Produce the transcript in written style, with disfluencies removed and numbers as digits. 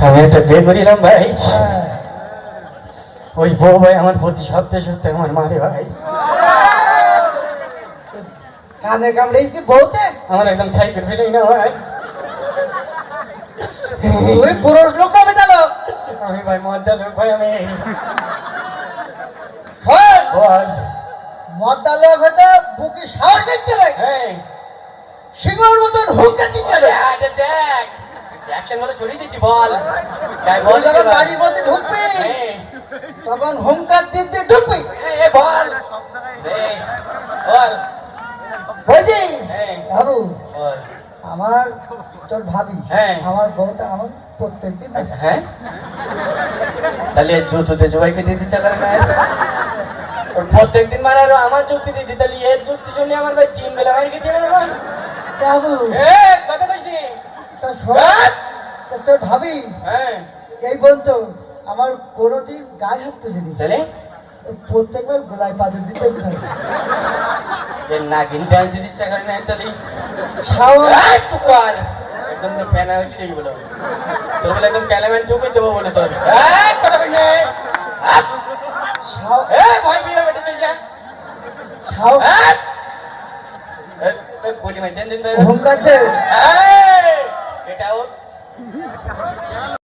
আমি একটা বিয়ে করিলাম ভাই। ওই বউ ভাই আমার প্রতি সপ্তাহে সপ্তাহে আমার মারে ভাই। কানে কামড়েছি বউতে আমার একদম খাই করবি না ভাই। ওই পুরুষ লোক কবে গেলো? আমি ভাই মদ্দা লোক ভাই। আমি বল মদ্দা লোক হয়তো বুকে সাহস দেখতে ভাই। হ্যাঁ সিংহর মতন হুঙ্কার দিতে হবে। দেখ অ্যাকশন মতো সরিয়ে দিচ্ছি। বল তাই বল বল যখন বাড়ির মধ্যে ঢুকবি তখন হুঙ্কার দিতে ঢুকবি। বল বল বুঝলি হ্যাঁ বাবু? বল। আমার তোর ভাবি হ্যাঁ। আমার বউটা আমার প্রত্যেকদিন হ্যাঁ তাহলে জুতোতে জবাই কেটে দিতে পারে না? ওর প্রত্যেকদিন মারারও আমার যুক্তি দিতে, তাহলে এর যুক্তি শুনে আমার ভাই 3 বেলা মারি কেটে না আমার। বাবু কথা কইছি তা তোর ভাবি হ্যাঁ এই বলতো আমার কোনোদিন গায়ে হাত তুলিনি, তাহলে প্রত্যেকবার গোলায় পাতে দিতে এর নাগিন ডান্স দিতে ইচ্ছা করে না তাহলে টুকার একদম তো ফ্যান হয়েছে দেখি বলো তোর বলে একদম ক্যালামেন টুকুই দেবো বলে তোর কথা কই না ভয় পেয়ে বেটা চল যা বলি মাই দেন হুঙ্কার দে এটা ওর